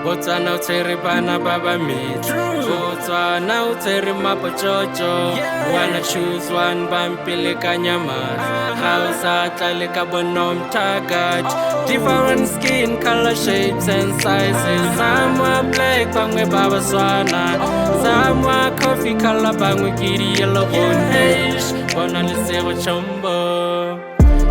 Botswana utshwere bana ba ba Matlho. Botswana utshwere mapochocho. Wanna choose one bampilekanya matlho. Ga o sa tla le ka bonomthakathi. Different skin color, shapes and sizes. Some are black, bangwe ba Batswana. Some are coffee color, bangwe ke di yellow bone. Bona Lesego Chombo.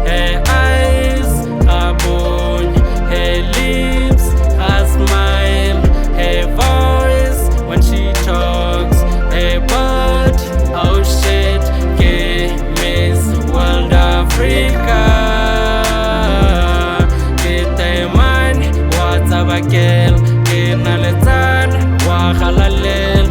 Her eyes are bone. Her lips are smile. Her voice when she talks. Her body, oh shit, que Miss World Africa. Get man, what's up girl? Get naletan, wahalalel.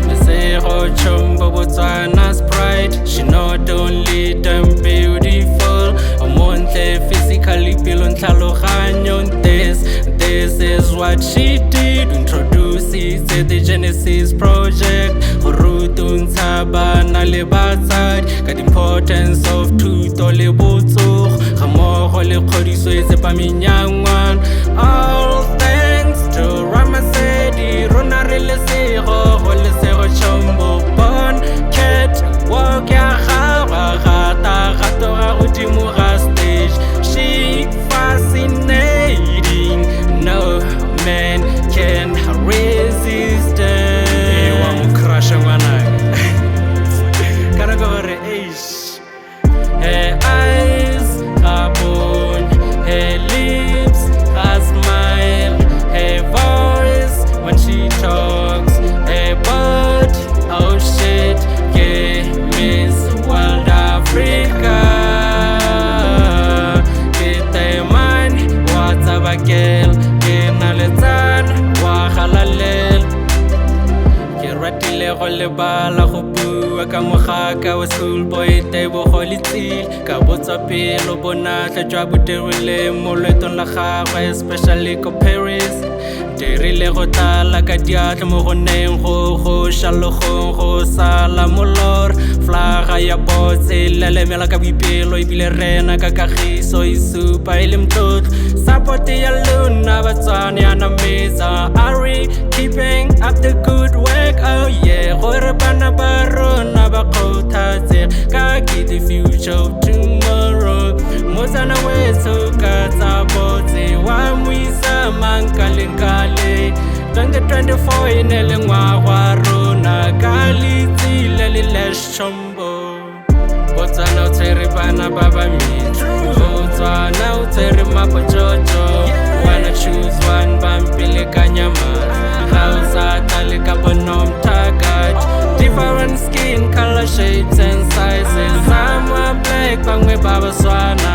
Lesego Chombo, Botswana's pride. She not only damn beautiful, monthly physically pilon tlhaloganyo. This is what she did. Introduces the Genesis project. Go rutuntsha bana le batsadi ka the importance of thuto le botsogo ga mmogo le kgodiso e tsepameng ya ngwana. All thanks to Ramasedi, rona re Lesego go Lesego Chombo. Born cat walk ya gaga gata gato ga godimo ga stage. She fascinating, no man can resist her. You want to crush a man? Gotta go over the age. Her eyes are bone, her lips are smile, her voice when she talks, her body, oh shit, yeah, Miss World Africa. Get a man, what's up a girl? Get naletan, wahalalel. Ke ratile go lebala go bua ka mogaka wa schoolboy tebo go letsile ka botsa pelo bonatla jwa bodirwele mo letong la gagwe, especially ko Paris. Dirile go tala ka diatla mo go neng go shalogong go sala molor. Flaga ya botse lelemela ka boipelo ebile rena ka kagiso e supa e le mtlotlo. Support ya lona Batswana ya nametsa. Are we keeping up the good work? Oh yeah, gore bana ba rona ba kgothatse ka ke the future of tomorrow. Motsana wethu ka tsa botse wa moisa mankalengale. 2024 e ne le ngwaga wa rona ka letsile le Lesego Chombo. Botswana utshwere bana ba ba Matlho. Botswana utshwere mapochocho. Wanna choose one bampilekanya matlho. Ga o sa tla le ka bonomthakathi. Different skin color, shapes and sizes. Some are black, bangwe ba Batswana.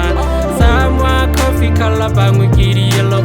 Some are coffee color, bangwe ke di yellow